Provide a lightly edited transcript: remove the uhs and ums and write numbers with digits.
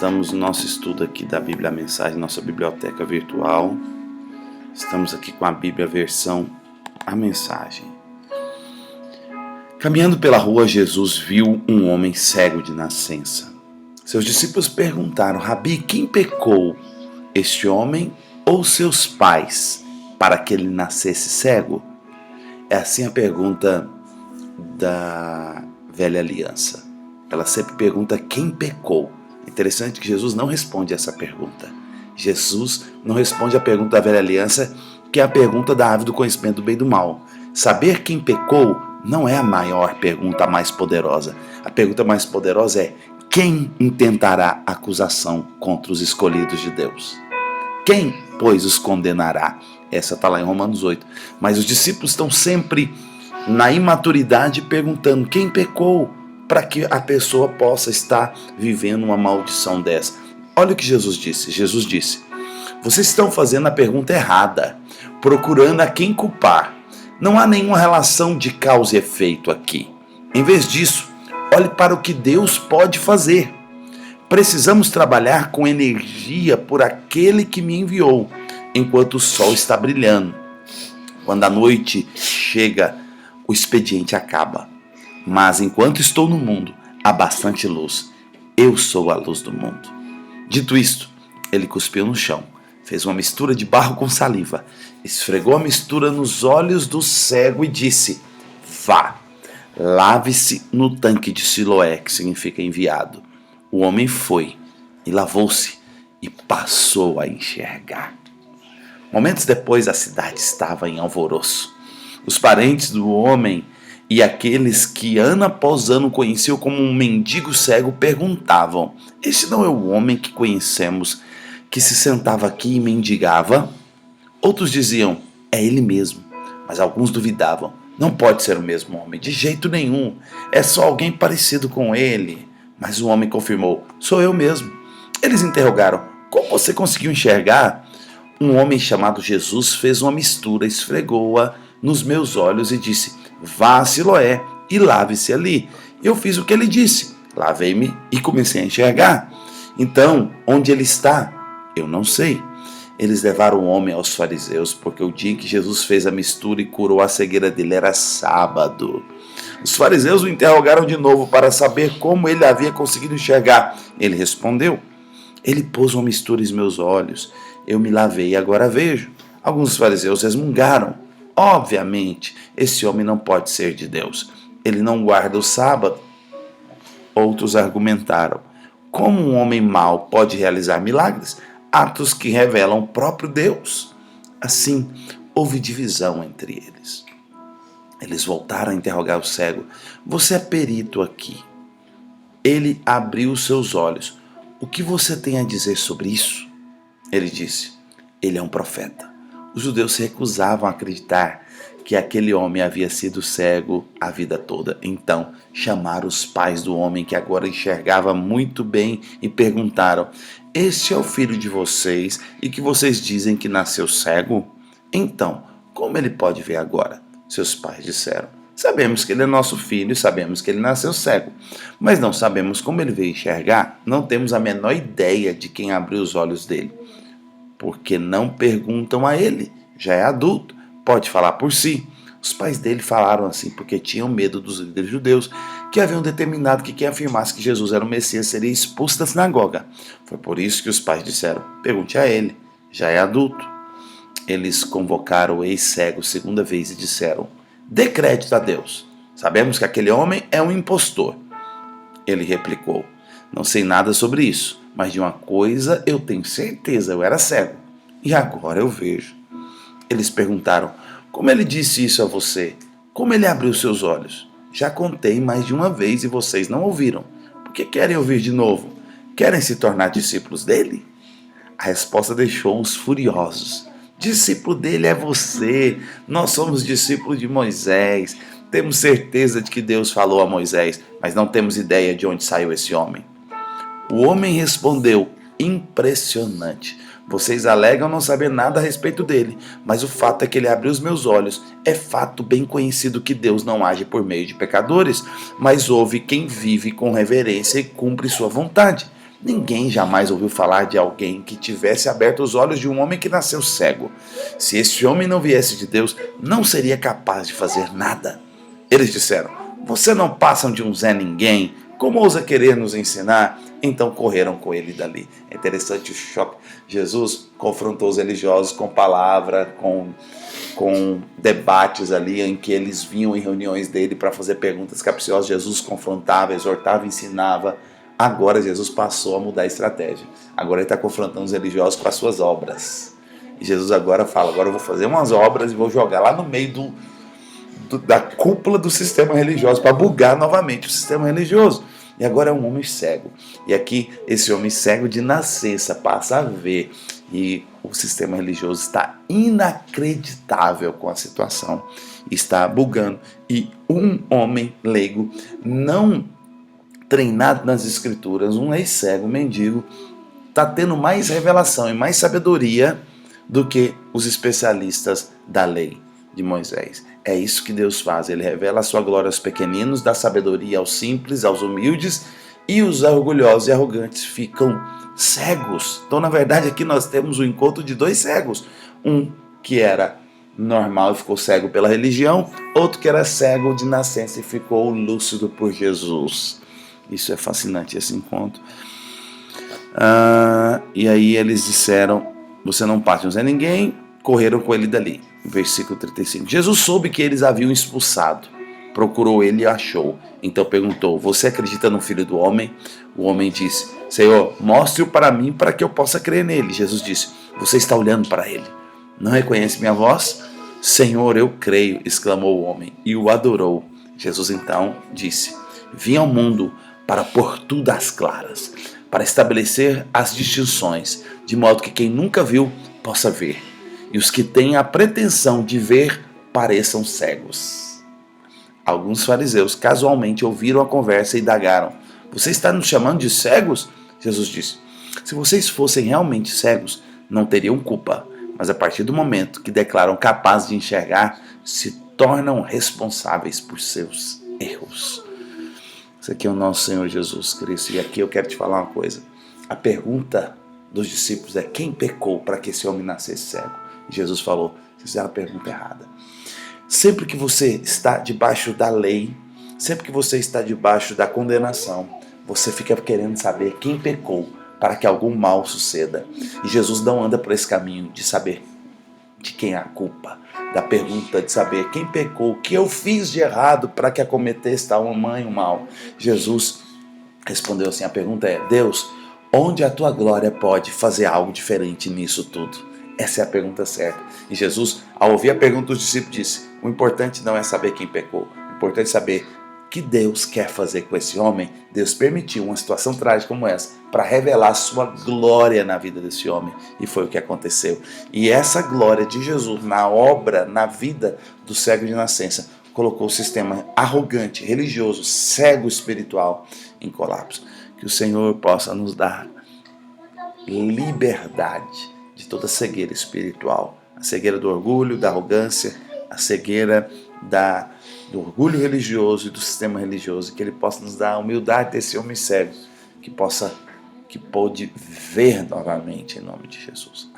Estamos no nosso estudo aqui da Bíblia a Mensagem, nossa biblioteca virtual. Estamos aqui com a Bíblia versão a Mensagem. Caminhando pela rua, Jesus viu um homem cego de nascença. Seus discípulos perguntaram: Rabi, quem pecou, este homem ou seus pais, para que ele nascesse cego? É assim a pergunta da velha aliança. Ela sempre pergunta quem pecou. Interessante que Jesus não responde essa pergunta. Jesus não responde a pergunta da velha aliança, que é a pergunta da árvore do conhecimento do bem e do mal. Saber quem pecou não é a maior pergunta, a mais poderosa. A pergunta mais poderosa é: quem intentará acusação contra os escolhidos de Deus? Quem, pois, os condenará? Essa está lá em Romanos 8. Mas os discípulos estão sempre na imaturidade perguntando quem pecou, para que a pessoa possa estar vivendo uma maldição dessa. Olha o que Jesus disse. Jesus disse: vocês estão fazendo a pergunta errada, procurando a quem culpar. Não há nenhuma relação de causa e efeito aqui. Em vez disso, olhe para o que Deus pode fazer. Precisamos trabalhar com energia por aquele que me enviou, enquanto o sol está brilhando. Quando a noite chega, o expediente acaba. Mas enquanto estou no mundo, há bastante luz. Eu sou a luz do mundo. Dito isto, ele cuspiu no chão, fez uma mistura de barro com saliva, esfregou a mistura nos olhos do cego e disse: vá, lave-se no tanque de Siloé, que significa enviado. O homem foi e lavou-se e passou a enxergar. Momentos depois, a cidade estava em alvoroço. Os parentes do homem e aqueles que ano após ano conheciam como um mendigo cego perguntavam: este não é o homem que conhecemos, que se sentava aqui e mendigava? Outros diziam: é ele mesmo. Mas alguns duvidavam: não pode ser o mesmo homem, de jeito nenhum, é só alguém parecido com ele. Mas o homem confirmou: sou eu mesmo. Eles interrogaram: como você conseguiu enxergar? Um homem chamado Jesus fez uma mistura, esfregou-a nos meus olhos e disse: vá a Siloé e lave-se ali. Eu fiz o que ele disse, lavei-me e comecei a enxergar. Então, onde ele está? Eu não sei. Eles levaram o homem aos fariseus, porque o dia em que Jesus fez a mistura e curou a cegueira dele era sábado. Os fariseus o interrogaram de novo para saber como ele havia conseguido enxergar. Ele respondeu: ele pôs uma mistura em meus olhos, eu me lavei e agora vejo. Alguns fariseus resmungaram: obviamente, esse homem não pode ser de Deus. Ele não guarda o sábado. Outros argumentaram: como um homem mau pode realizar milagres? Atos que revelam o próprio Deus. Assim, houve divisão entre eles. Eles voltaram a interrogar o cego: você é perito aqui. Ele abriu seus olhos. O que você tem a dizer sobre isso? Ele disse: ele é um profeta. Os judeus se recusavam a acreditar que aquele homem havia sido cego a vida toda. Então chamaram os pais do homem, que agora enxergava muito bem, e perguntaram: este é o filho de vocês e que vocês dizem que nasceu cego? Então, como ele pode ver agora? Seus pais disseram: sabemos que ele é nosso filho e sabemos que ele nasceu cego, mas não sabemos como ele veio enxergar. Não temos a menor ideia de quem abriu os olhos dele. Porque não perguntam a ele, já é adulto, pode falar por si. Os pais dele falaram assim porque tinham medo dos líderes judeus, que haviam determinado que quem afirmasse que Jesus era o Messias seria expulso da sinagoga. Foi por isso que os pais disseram: pergunte a ele, já é adulto. Eles convocaram o ex-cego segunda vez e disseram: dê crédito a Deus, sabemos que aquele homem é um impostor. Ele replicou: não sei nada sobre isso, mas de uma coisa eu tenho certeza: eu era cego e agora eu vejo. Eles perguntaram: como ele disse isso a você? Como ele abriu seus olhos? Já contei mais de uma vez e vocês não ouviram. Por que querem ouvir de novo? Querem se tornar discípulos dele? A resposta deixou-os furiosos. Discípulo dele é você. Nós somos discípulos de Moisés. Temos certeza de que Deus falou a Moisés, mas não temos ideia de onde saiu esse homem. O homem respondeu: impressionante. Vocês alegam não saber nada a respeito dele, mas o fato é que ele abriu os meus olhos. É fato bem conhecido que Deus não age por meio de pecadores, mas ouve quem vive com reverência e cumpre sua vontade. Ninguém jamais ouviu falar de alguém que tivesse aberto os olhos de um homem que nasceu cego. Se esse homem não viesse de Deus, não seria capaz de fazer nada. Eles disseram: você não passa de um Zé Ninguém, como ousa querer nos ensinar? Então correram com ele dali. É interessante o choque. Jesus confrontou os religiosos com palavra, com debates ali, em que eles vinham em reuniões dele para fazer perguntas capciosas. Jesus confrontava, exortava, ensinava. Agora Jesus passou a mudar a estratégia. Agora ele está confrontando os religiosos com as suas obras. E Jesus agora fala: agora eu vou fazer umas obras e vou jogar lá no meio da cúpula do sistema religioso, para bugar novamente o sistema religioso. E agora é um homem cego. E aqui esse homem cego de nascença passa a ver. E o sistema religioso está inacreditável com a situação. Está bugando. E um homem leigo, não treinado nas escrituras, um ex-cego, um mendigo, está tendo mais revelação e mais sabedoria do que os especialistas da lei de Moisés. É isso que Deus faz. Ele revela a sua glória aos pequeninos, dá sabedoria aos simples, aos humildes, e os orgulhosos e arrogantes ficam cegos. Então, na verdade, aqui nós temos o encontro de dois cegos. Um que era normal e ficou cego pela religião, outro que era cego de nascença e ficou lúcido por Jesus. Isso é fascinante, esse encontro. E aí eles disseram: você não parte, não é ninguém. Correram com ele dali. Versículo 35. Jesus soube que eles haviam expulsado. Procurou ele e achou. Então perguntou: você acredita no Filho do Homem? O homem disse: Senhor, mostre-o para mim para que eu possa crer nele. Jesus disse: você está olhando para ele. Não reconhece minha voz? Senhor, eu creio, exclamou o homem, e o adorou. Jesus então disse: vim ao mundo para pôr tudo às claras, para estabelecer as distinções, de modo que quem nunca viu possa ver, e os que têm a pretensão de ver pareçam cegos. Alguns fariseus casualmente ouviram a conversa e indagaram: você está nos chamando de cegos? Jesus disse: se vocês fossem realmente cegos, não teriam culpa, mas a partir do momento que declaram capazes de enxergar, se tornam responsáveis por seus erros. Isso aqui é o nosso Senhor Jesus Cristo. E aqui eu quero te falar uma coisa. A pergunta dos discípulos é: quem pecou para que esse homem nascesse cego? E Jesus falou: vocês fizeram a pergunta errada. Sempre que você está debaixo da lei, sempre que você está debaixo da condenação, você fica querendo saber quem pecou para que algum mal suceda. E Jesus não anda por esse caminho de saber de quem é a culpa, da pergunta de saber quem pecou, o que eu fiz de errado para que acometesse tal mãe o mal. Jesus respondeu assim: a pergunta é: Deus, onde a tua glória pode fazer algo diferente nisso tudo? Essa é a pergunta certa. E Jesus, ao ouvir a pergunta dos discípulos, disse: o importante não é saber quem pecou, o importante é saber o que Deus quer fazer com esse homem. Deus permitiu uma situação trágica como essa para revelar a sua glória na vida desse homem. E foi o que aconteceu. E essa glória de Jesus na obra, na vida do cego de nascença, colocou o sistema arrogante, religioso, cego espiritual em colapso. Que o Senhor possa nos dar liberdade de toda cegueira espiritual, a cegueira do orgulho, da arrogância, a cegueira do orgulho religioso e do sistema religioso, que Ele possa nos dar a humildade desse homem cego, que pôde ver novamente, em nome de Jesus.